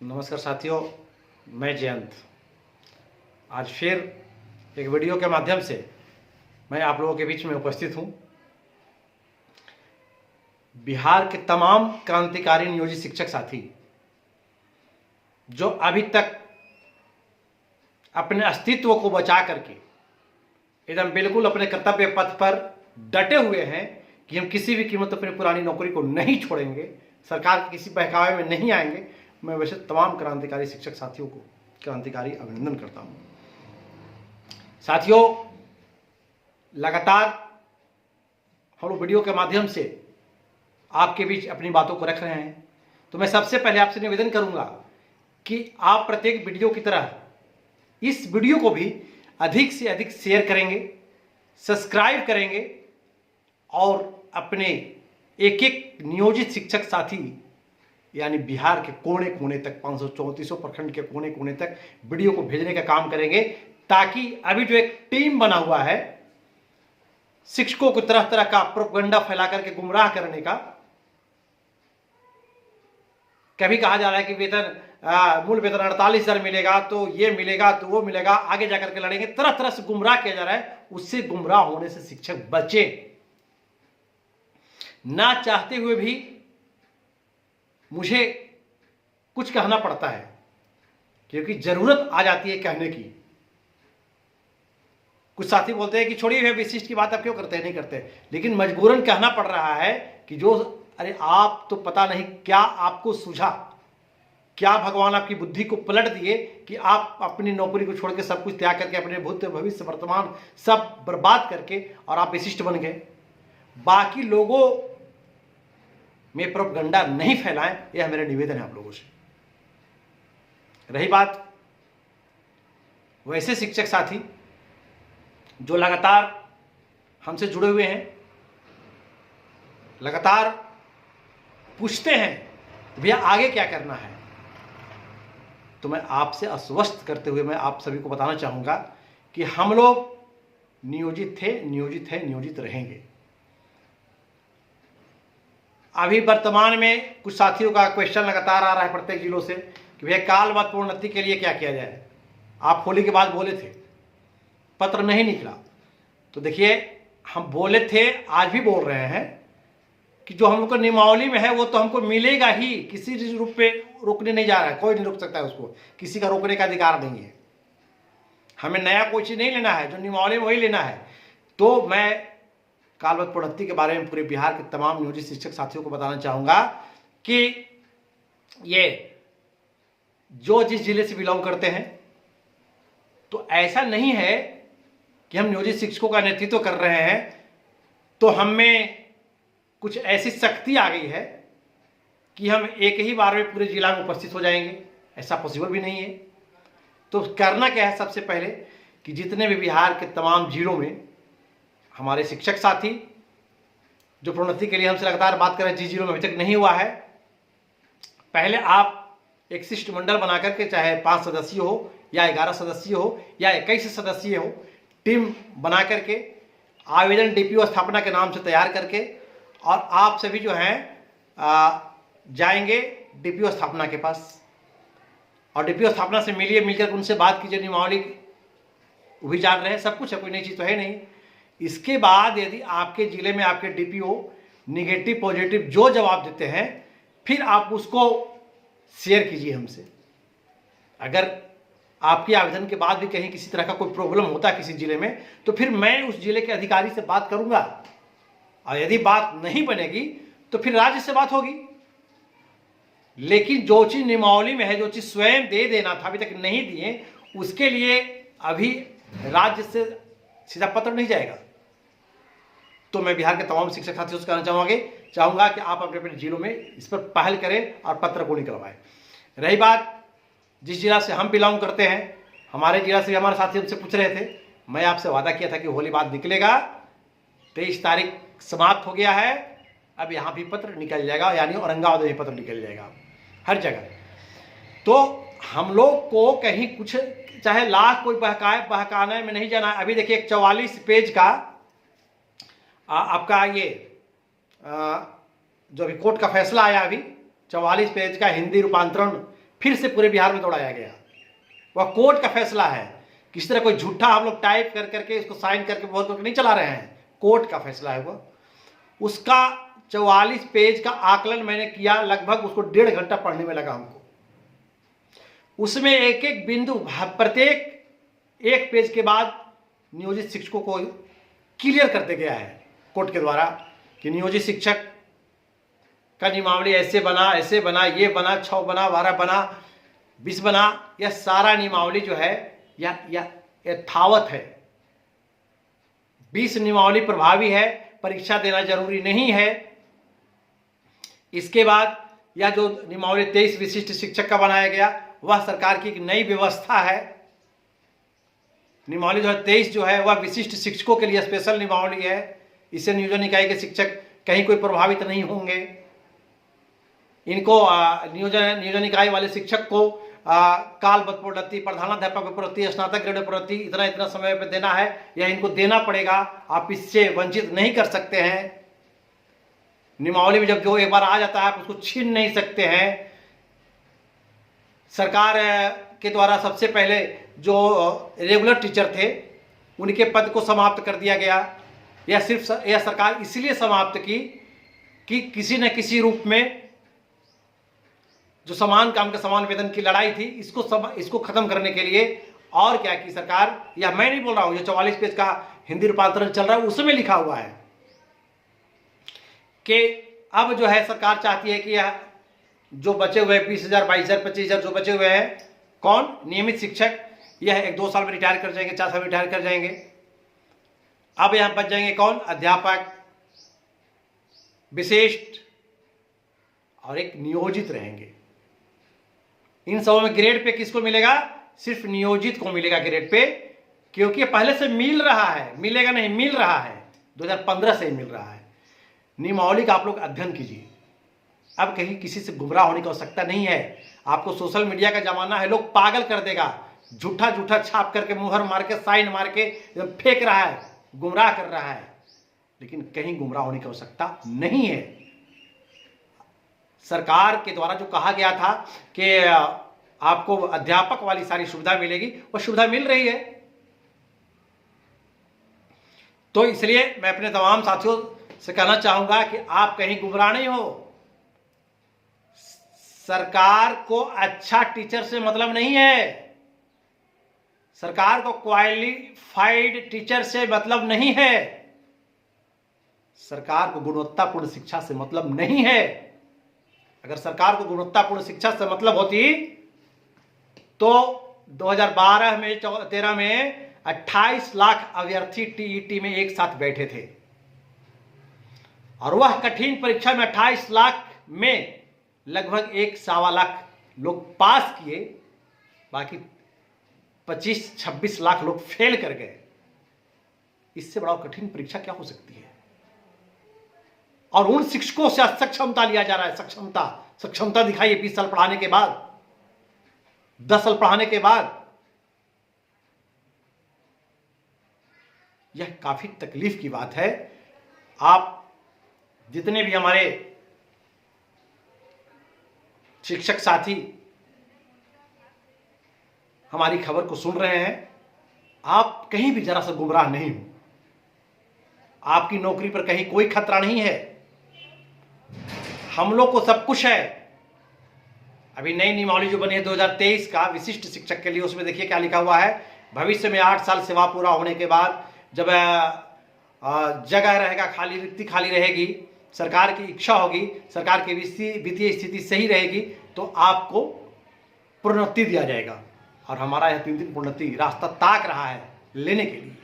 नमस्कार साथियों, मैं जयंत आज फिर एक वीडियो के माध्यम से मैं आप लोगों के बीच में उपस्थित हूं। बिहार के तमाम क्रांतिकारी नियोजित शिक्षक साथी जो अभी तक अपने अस्तित्व को बचा करके एकदम बिल्कुल अपने कर्तव्य पथ पर डटे हुए हैं कि हम किसी भी कीमत अपनी पुरानी नौकरी को नहीं छोड़ेंगे, सरकार के किसी बहकावे में नहीं आएंगे। मैं वैसे तमाम क्रांतिकारी शिक्षक साथियों को क्रांतिकारी अभिनंदन करता हूं। साथियों, लगातार हम लोग वीडियो के माध्यम से आपके बीच अपनी बातों को रख रहे हैं, तो मैं सबसे पहले आपसे निवेदन करूंगा कि आप प्रत्येक वीडियो की तरह इस वीडियो को भी अधिक से अधिक शेयर करेंगे, सब्सक्राइब करेंगे और अपने एक एक नियोजित शिक्षक साथी यानी बिहार के कोने कोने तक 534 प्रखंड के कोने कोने तक वीडियो को भेजने का काम करेंगे, ताकि अभी जो एक टीम बना हुआ है शिक्षकों को तरह तरह का प्रोपेगेंडा फैला करके गुमराह करने का। कभी कहा जा रहा है कि वेतन मूल वेतन 48,000 मिलेगा, तो ये मिलेगा, तो वो मिलेगा, आगे जाकर के लड़ेंगे, तरह तरह से गुमराह किया जा रहा है। उससे गुमराह होने से शिक्षक बचे। ना चाहते हुए भी मुझे कुछ कहना पड़ता है, क्योंकि जरूरत आ जाती है कहने की। कुछ साथी बोलते हैं कि छोड़िए विशिष्ट की बात आप क्यों करते हैं, नहीं करते, लेकिन मजबूरन कहना पड़ रहा है कि जो अरे आप तो पता नहीं क्या आपको सूझा, क्या भगवान आपकी बुद्धि को पलट दिए कि आप अपनी नौकरी को छोड़ के सब कुछ त्याग करके अपने भूत भविष्य वर्तमान सब बर्बाद करके और आप विशिष्ट बन गए। बाकी लोगों में प्रोपेगेंडा नहीं फैलाएं, यह मेरा निवेदन है आप लोगों से। रही बात वैसे शिक्षक साथी जो लगातार हमसे जुड़े हुए हैं, लगातार पूछते हैं भैया आगे क्या करना है, तो मैं आपसे आश्वस्त करते हुए मैं आप सभी को बताना चाहूंगा कि हम लोग नियोजित थे, नियोजित हैं, नियोजित रहेंगे। अभी वर्तमान में कुछ साथियों का क्वेश्चन लगातार आ रहा है प्रत्येक जिलों से कि भैया कालवाद प्रोन्नति के लिए क्या किया जाए। आप होली के बाद बोले थे, पत्र नहीं निकला, तो देखिए हम बोले थे, आज भी बोल रहे हैं कि जो हम लोग को नियमावली में है वो तो हमको मिलेगा ही, किसी रूप पे रोकने नहीं जा रहा है, कोई नहीं रोक सकता है उसको, किसी का रोकने का अधिकार नहीं है। हमें नया कोई चीज नहीं लेना है, जो नियमावली में वही लेना है। तो मैं कालवाद प्रोन्नति के बारे में पूरे बिहार के तमाम नियोजित शिक्षक साथियों को बताना चाहूंगा कि ये जो जिस जिले से बिलोंग करते हैं, तो ऐसा नहीं है कि हम नियोजित शिक्षकों का नेतृत्व कर रहे हैं तो हम में कुछ ऐसी शक्ति आ गई है कि हम एक ही बार में पूरे जिला में उपस्थित हो जाएंगे। ऐसा पॉसिबल भी नहीं है। तो करना क्या है, सबसे पहले कि जितने भी बिहार के तमाम जिलों में हमारे शिक्षक साथी जो प्रोन्नति के लिए हमसे लगातार बात कर रहे हैं, जिस जिलों में अभी तक नहीं हुआ है, पहले आप एक शिष्टमंडल बना करके, चाहे 5 सदस्यीय हो या 11 सदस्यीय हो या 21 सदस्यीय हो, टीम बना करके आवेदन डीपीओ स्थापना के नाम से तैयार करके, और आप सभी जो हैं जाएंगे डीपीओ स्थापना के पास, और डीपीओ स्थापना से मिलकर उनसे बात कीजिए। नियमावली वो भी जान रहे हैं, सब कुछ है, कोई नई चीज़ तो है नहीं। इसके बाद यदि आपके जिले में आपके डीपीओ निगेटिव पॉजिटिव जो जवाब देते हैं, फिर आप उसको शेयर कीजिए हमसे। अगर आपके आवेदन के बाद भी कहीं किसी तरह का कोई प्रॉब्लम होता है किसी जिले में, तो फिर मैं उस जिले के अधिकारी से बात करूंगा, और यदि बात नहीं बनेगी तो फिर राज्य से बात होगी। लेकिन जो चीज नियमावली में है, जो चीज स्वयं दे देना था, अभी तक नहीं दिए, उसके लिए अभी राज्य से सीधा पत्र नहीं जाएगा। तो मैं बिहार के तमाम शिक्षक साथियों से कहना चाहूंगा कि आप अपने अपने जिलों में इस पर पहल करें और पत्र को निकलवाएं। रही बात जिस जिला से हम बिलोंग करते हैं, हमारे जिला से भी हमारे साथी हमसे पूछ रहे थे, मैं आपसे वादा किया था कि होली बाद निकलेगा। 23 तारीख समाप्त हो गया है, अब यहाँ भी पत्र निकल जाएगा, यानी औरंगाबाद में भी पत्र निकल जाएगा हर जगह। तो हम लोग को कहीं कुछ चाहे लाख कोई बहकाने में नहीं जाना। अभी देखिए 44 पेज का आपका ये जो अभी कोर्ट का फैसला आया, अभी 44 पेज का हिंदी रूपांतरण फिर से पूरे बिहार में दौड़ाया गया। वह कोर्ट का फैसला है, किसी तरह कोई झूठा हम लोग टाइप कर करके इसको साइन करके बहुत करके नहीं चला रहे हैं, कोर्ट का फैसला है वो। उसका 44 पेज का आकलन मैंने किया, लगभग उसको 1.5 घंटा पढ़ने में लगा हमको। उसमें एक एक बिंदु, प्रत्येक एक पेज के बाद नियोजित शिक्षकों को क्लियर करते गया है कोर्ट के द्वारा कि नियोजित शिक्षक का नियमावली ऐसे बना, ये बना, 6 बना, 12 बना, 20 बना। यह सारा नियमावली जो है यह यथावत है। 20 नियमावली प्रभावी है, परीक्षा देना जरूरी नहीं है। इसके बाद यह जो नियमावली 23 विशिष्ट शिक्षक का बनाया गया, वह सरकार की एक नई व्यवस्था है। नियमावली 2023 जो है वह विशिष्ट शिक्षकों के लिए स्पेशल नियमावली है। इससे नियोजन इकाई के शिक्षक कहीं कोई प्रभावित नहीं होंगे। इनको नियोजन इकाई वाले शिक्षक को कालबद्ध प्रोन्नति, प्रधानाध्यापक प्रोन्नति, स्नातक ग्रेड प्रोन्नति इतना समय पे देना है, यह इनको देना पड़ेगा। आप इससे वंचित नहीं कर सकते हैं। नियमावली में जब जो एक बार आ जाता है आप उसको छीन नहीं सकते हैं। सरकार के द्वारा सबसे पहले जो रेगुलर टीचर थे उनके पद को समाप्त कर दिया गया। यह सरकार इसलिए समाप्त की कि किसी न किसी रूप में जो समान काम के समान वेतन की लड़ाई थी, इसको खत्म करने के लिए और क्या की सरकार, या मैं नहीं बोल रहा हूं, ये 44 पेज का हिंदी रूपांतरण चल रहा है, उसमें लिखा हुआ है कि अब जो है सरकार चाहती है कि यह जो बचे हुए 20,000, 22,000, 25,000 जो बचे हुए हैं, कौन, नियमित शिक्षक, यह 1-2 साल में रिटायर कर जाएंगे, 4 साल में रिटायर कर जाएंगे। अब यहां बच जाएंगे कौन, अध्यापक, विशिष्ट और एक नियोजित रहेंगे। इन सबों में ग्रेड पे किसको मिलेगा, सिर्फ नियोजित को मिलेगा ग्रेड पे, क्योंकि पहले से मिल रहा है, मिलेगा नहीं, मिल रहा है, 2015 से ही मिल रहा है। नियमावली का आप लोग अध्ययन कीजिए। अब कहीं किसी से गुमराह होने की आवश्यकता नहीं है। आपको सोशल मीडिया का जमाना है, लोग पागल कर देगा, झूठा छाप करके, मुहर मार के, साइन मार के फेंक रहा है, गुमराह कर रहा है, लेकिन कहीं गुमराह होने की आवश्यकता नहीं है। सरकार के द्वारा जो कहा गया था कि आपको अध्यापक वाली सारी सुविधा मिलेगी, वो सुविधा मिल रही है। तो इसलिए मैं अपने तमाम साथियों से कहना चाहूंगा कि आप कहीं गुमराह नहीं हो। सरकार को अच्छा टीचर से मतलब नहीं है, सरकार को क्वालिफाइड टीचर से मतलब नहीं है, सरकार को गुणवत्तापूर्ण शिक्षा से मतलब नहीं है। अगर सरकार को गुणवत्तापूर्ण शिक्षा से मतलब होती तो 2012 में 13 में 28 लाख अभ्यर्थी टीईटी में एक साथ बैठे थे, और वह कठिन परीक्षा में 28 लाख में लगभग 1-1.25 लाख लोग पास किए, बाकी 25-26 लाख लोग फेल कर गए। इससे बड़ा कठिन परीक्षा क्या हो सकती है। और उन शिक्षकों से असक्षमता लिया जा रहा है। सक्षमता दिखाइए 20 साल पढ़ाने के बाद, 10 साल पढ़ाने के बाद। यह काफी तकलीफ की बात है। आप जितने भी हमारे शिक्षक साथी हमारी खबर को सुन रहे हैं, आप कहीं भी जरा सा गुमराह नहीं हो। आपकी नौकरी पर कहीं कोई खतरा नहीं है। हम लोग को सब कुछ है। अभी नई नियमावली जो बनी है 2023 का विशिष्ट शिक्षक के लिए, उसमें देखिए क्या लिखा हुआ है, भविष्य में 8 साल सेवा पूरा होने के बाद जब जगह रहेगा खाली, रिक्ति खाली रहेगी, सरकार की इच्छा होगी, सरकार की वित्तीय स्थिति सही रहेगी, तो आपको प्रोन्नति दिया जाएगा। और हमारा यह 3 दिन प्रोन्नति रास्ता ताक रहा है लेने के लिए।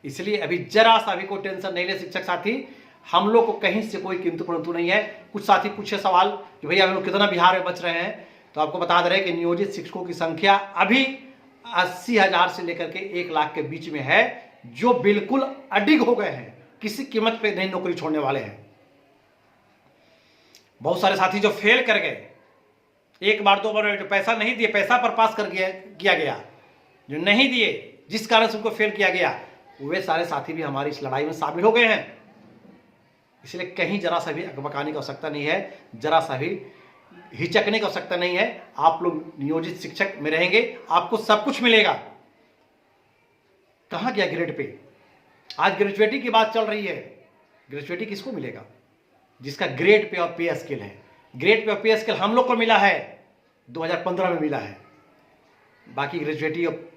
इसलिए अभी जरा सा भी कोई टेंशन नहीं ले शिक्षक साथी। हम लोग को कहीं से कोई किंतु परंतु नहीं है। कुछ साथी पूछे सवाल कि भैया हम लोग कितना बिहार में बच रहे हैं, तो आपको बता दे रहे हैं कि नियोजित शिक्षकों की संख्या अभी 80,000 से लेकर के 1 लाख के बीच में है, जो बिल्कुल अडिग हो गए हैं, किसी कीमत पे नहीं नौकरी छोड़ने वाले हैं। बहुत सारे साथी जो फेल कर गए, 1 बार 2 बार जो पैसा नहीं दिए, पैसा पर पास कर किया गया, जो नहीं दिए जिस कारण से उनको फेल किया गया, वे सारे साथी भी हमारी इस लड़ाई में शामिल हो गए हैं। इसलिए कहीं जरा सा भी अकबकाने की आवश्यकता नहीं है, जरा सा भी हिचकने की आवश्यकता नहीं है। आप लोग नियोजित शिक्षक में रहेंगे, आपको सब कुछ मिलेगा। कहां गया ग्रेड पे? आज ग्रेजुएटी की बात चल रही है। ग्रेजुएटी किसको मिलेगा? जिसका ग्रेड पे और पे स्केल है। ग्रेड पे और पे स्केल हम लोग को मिला है, 2015 में मिला है। बाकी ग्रेजुएटी और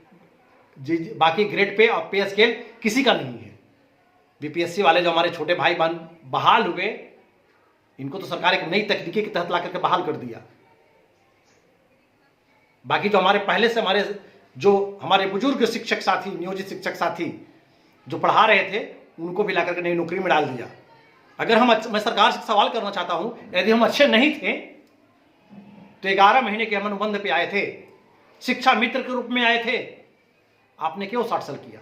बाकी ग्रेड पे और पे स्केल किसी का नहीं है। बीपीएससी वाले जो हमारे छोटे भाई बहन बहाल हुए, इनको तो सरकार एक नई तकनीकी के तहत ला करके बहाल कर दिया। बाकी जो हमारे पहले से हमारे बुजुर्ग शिक्षक साथी, नियोजित शिक्षक साथी जो पढ़ा रहे थे, उनको भी ला करके नई नौकरी में डाल दिया। अगर मैं सरकार से सवाल करना चाहता हूं, यदि हम अच्छे नहीं थे तो 11 महीने के हम अनुबंध पे आए थे, शिक्षा मित्र के रूप में आए थे, आपने क्यों 60 साल किया?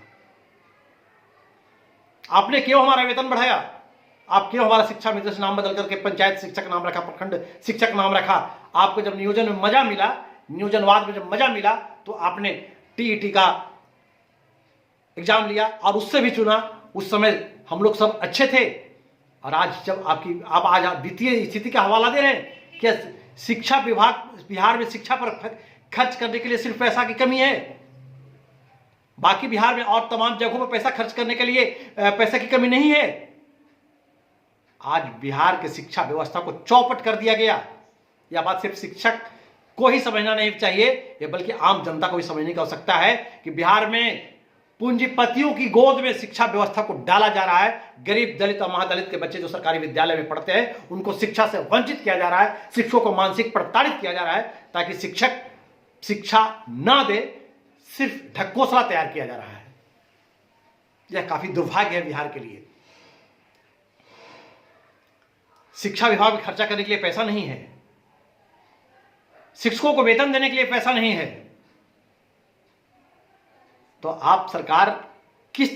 आपने क्यों हमारा वेतन बढ़ाया? आप क्यों हमारा शिक्षा मित्र से नाम बदल करके पंचायत शिक्षक नाम रखा, प्रखंड शिक्षक नाम रखा? आपको जब नियोजन में मजा मिला, नियोजनवाद में जब मजा मिला, तो आपने टीईटी का एग्जाम लिया और उससे भी चुना। उस समय हम लोग सब अच्छे थे। और आज जब आप आज वित्तीय स्थिति का हवाला दे रहे हैं कि शिक्षा विभाग बिहार में शिक्षा पर खर्च करने के लिए सिर्फ पैसा की कमी है, बाकी बिहार में और तमाम जगहों पर पैसा खर्च करने के लिए पैसे की कमी नहीं है। आज बिहार के शिक्षा व्यवस्था को चौपट कर दिया गया। यह बात सिर्फ शिक्षक को ही समझना नहीं चाहिए, यह बल्कि आम जनता को भी समझने की आवश्यकता है कि बिहार में पूंजीपतियों की गोद में शिक्षा व्यवस्था को डाला जा रहा है। गरीब, दलित और महादलित के बच्चे जो सरकारी विद्यालय में पढ़ते हैं, उनको शिक्षा से वंचित किया जा रहा है। शिक्षकों को मानसिक प्रताड़ित किया जा रहा है, ताकि शिक्षक शिक्षा ना दे, सिर्फ ढकोसला तैयार किया जा रहा है। यह काफी दुर्भाग्य है बिहार के लिए। शिक्षा विभाग में खर्चा करने के लिए पैसा नहीं है, शिक्षकों को वेतन देने के लिए पैसा नहीं है, तो आप सरकार किस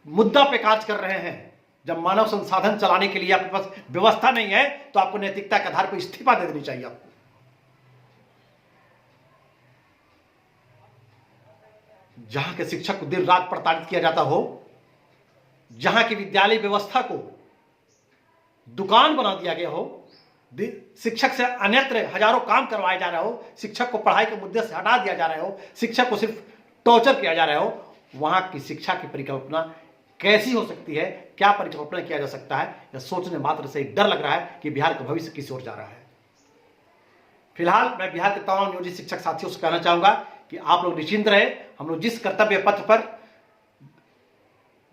मुद्दा पे कार्य कर रहे हैं? जब मानव संसाधन चलाने के लिए आपके पास व्यवस्था नहीं है, तो आपको नैतिकता के आधार पर इस्तीफा दे देनी चाहिए। आपको जहां के शिक्षक को दिन रात प्रताड़ित किया जाता हो, जहां की विद्यालय व्यवस्था को दुकान बना दिया गया हो, शिक्षक से अन्यत्र हजारों काम करवाए जा रहे हो, शिक्षक को पढ़ाई के मुद्दे से हटा दिया जा रहा हो, शिक्षक को सिर्फ टॉर्चर किया जा रहा हो, वहां की शिक्षा की परिकल्पना कैसी हो सकती है? क्या परिकल्पना किया जा सकता है? यह सोचने मात्र से डर लग रहा है कि बिहार का भविष्य किस ओर जा रहा है। फिलहाल मैं बिहार के तमाम नियोजित शिक्षक साथियों से कहना चाहूंगा कि आप लोग निश्चिंत रहे। हम लोग जिस कर्तव्य पथ पर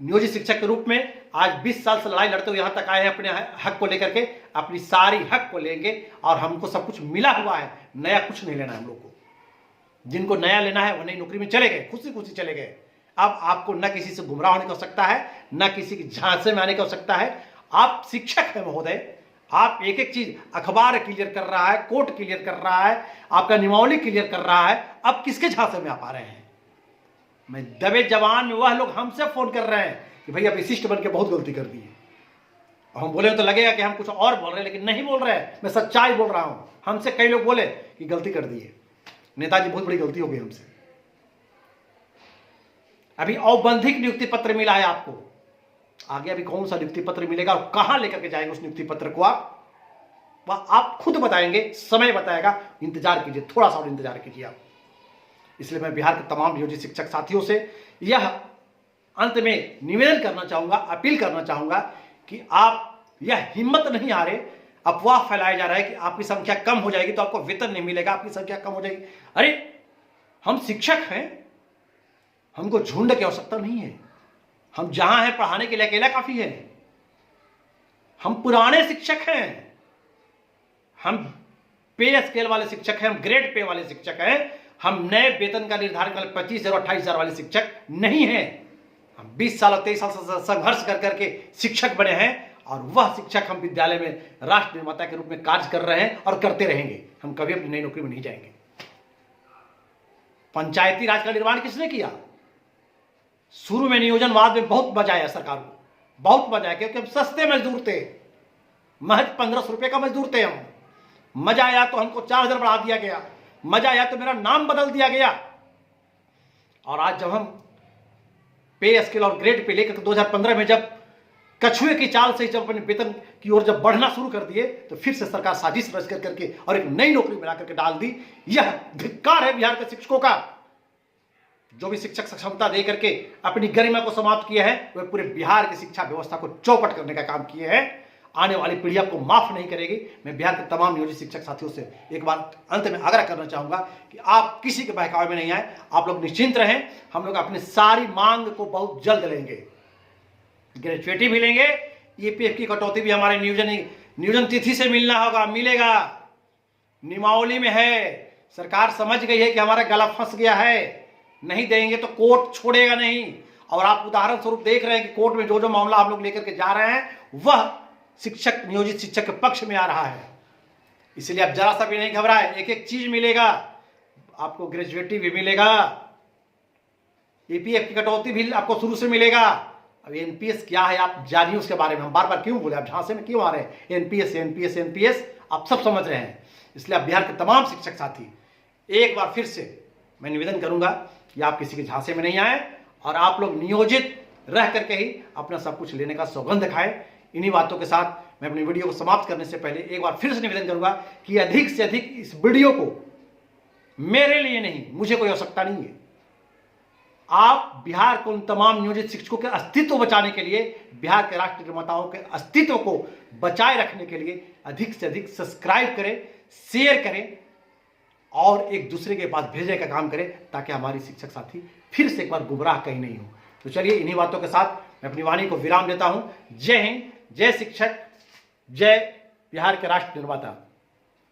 नियोजित शिक्षक के रूप में आज 20 साल से लड़ाई लड़ते हुए यहां तक आए हैं, अपने हक को लेकर के, अपनी सारी हक को लेंगे। और हमको सब कुछ मिला हुआ है, नया कुछ नहीं लेना है हम लोग को। जिनको नया लेना है वो नई नौकरी में चले गए, खुशी खुशी चले गए। अब आपको न किसी से गुमराह होने की आवश्यकता है, न किसी की झांसे में आने की आवश्यकता है। आप शिक्षक हैं महोदय, आप एक एक चीज, अखबार क्लियर कर रहा है, कोर्ट क्लियर कर रहा है, आपका नियमावली क्लियर कर रहा है, अब किसके झांसे में आप आ रहे हैं? मैं दबे जवान में वह लोग हमसे फोन कर रहे हैं कि भैया विशिष्ट बन के बहुत गलती कर दी है। हम बोले तो लगेगा कि हम कुछ और बोल रहे हैं, लेकिन नहीं बोल रहे हैं, मैं सच्चाई बोल रहा हूं। हमसे कई लोग बोले कि गलती कर दी है, नेताजी बहुत बड़ी गलती हो गई हमसे। अभी औपबंधिक नियुक्ति पत्र मिला है आपको, आगे अभी कौन सा नियुक्ति पत्र मिलेगा और कहां लेकर के जाएंगे उस नियुक्ति पत्र को आप खुद बताएंगे, समय बताएगा। इंतजार कीजिए, थोड़ा सा और इंतजार कीजिए आप। इसलिए मैं बिहार के तमाम नियोजित शिक्षक साथियों से यह अंत में निवेदन करना चाहूंगा, अपील करना चाहूंगा कि आप यह हिम्मत नहीं हारे। अफवाह फैलाया जा रहा है कि आपकी संख्या कम हो जाएगी तो आपको वेतन नहीं मिलेगा, आपकी संख्या कम हो जाएगी। अरे हम शिक्षक हैं, हमको झुंड की आवश्यकता नहीं है। हम जहां हैं पढ़ाने के लिए अकेला काफी है। हम पुराने शिक्षक हैं, हम पे स्केल वाले शिक्षक हैं, हम ग्रेड पे वाले शिक्षक हैं। हम नए वेतन का निर्धारण कर 25,000 और 28,000 वाले शिक्षक नहीं हैं। हम 20 साल और 23 साल से संघर्ष कर करके शिक्षक बने हैं, और वह शिक्षक हम विद्यालय में राष्ट्र निर्माता के रूप में कार्य कर रहे हैं और करते रहेंगे। हम कभी अपनी नई नौकरी में नहीं जाएंगे। पंचायती राज का निर्माण किसने किया? शुरू में नियोजनवाद में बहुत मजा आया सरकार को, बहुत मजा आया, क्योंकि हम सस्ते मजदूर थे, महज 1500 रुपए का मजदूर थे हम। मजा आया तो हमको 4000 बढ़ा दिया गया, मजा आया तो मेरा नाम बदल दिया गया। और आज जब हम पे स्केल और ग्रेड पे लेकर 2015 में जब कछुए की चाल से जब अपने वेतन की ओर जब बढ़ना शुरू कर दिए तो फिर से सरकार साजिश रच करके और एक नई नौकरी बना करके डाल दी। यह धिक्कार है बिहार के शिक्षकों का। जो भी शिक्षक सक्षमता दे करके अपनी गरिमा को समाप्त किया है वह पूरे बिहार की शिक्षा व्यवस्था को चौपट करने का काम किए हैं। आने वाली पीढ़ी आपको माफ नहीं करेगी। मैं बिहार के तमाम नियोजित शिक्षक साथियों से एक बार अंत में आग्रह करना चाहूंगा कि आप किसी के बहकावे में नहीं आए, आप लोग निश्चिंत रहें। हम लोग अपनी सारी मांग को बहुत जल्द लेंगे, ग्रेजुएटी भी लेंगे, ईपीएफ की कटौती भी हमारे नियोजन तिथि से मिलेगा। नियमावली में है, सरकार समझ गई है कि हमारा गला फंस गया है, नहीं देंगे तो कोर्ट छोड़ेगा नहीं। और आप उदाहरण स्वरूप देख रहे हैं कि कोर्ट में जो जो मामला आप लोग लेकर के जा रहे हैं वह शिक्षक, नियोजित शिक्षक के पक्ष में आ रहा है। इसलिए आप जरा सा भी नहीं घबराए, एक एक चीज मिलेगा आपको। ग्रेजुएटी भी मिलेगा, ईपीएफ की कटौती भी आपको शुरू से मिलेगा। अब एनपीएस क्या है आप जानिए, उसके बारे में हम बार बार क्यों बोले, आप झांसे में क्यों आ रहे हैं। एनपीएस एनपीएस एनपीएस आप सब समझ रहे हैं। इसलिए आप बिहार के तमाम शिक्षक साथी एक बार फिर से मैं निवेदन करूंगा कि आप किसी के झांसे में नहीं आए और आप लोग नियोजित रह करके ही अपना सब कुछ लेने का सौगंध खाएं। इन्हीं बातों के साथ मैं अपनी वीडियो को समाप्त करने से पहले एक बार फिर से निवेदन करूंगा कि अधिक से अधिक इस वीडियो को, मेरे लिए नहीं, मुझे कोई आवश्यकता नहीं है, आप बिहार को उन तमाम नियोजित शिक्षकों के अस्तित्व बचाने के लिए, बिहार के राष्ट्र निर्माताओं के अस्तित्व को बचाए रखने के लिए अधिक से अधिक सब्सक्राइब करें, शेयर करें और एक दूसरे के पास भेजने का काम करें, ताकि हमारी शिक्षक साथी फिर से एक बार गुमराह कहीं नहीं हो। तो चलिए इन्हीं बातों के साथ मैं अपनी वाणी को विराम देता हूं। जय हिंद, जय शिक्षक, जय बिहार के राष्ट्र निर्माता।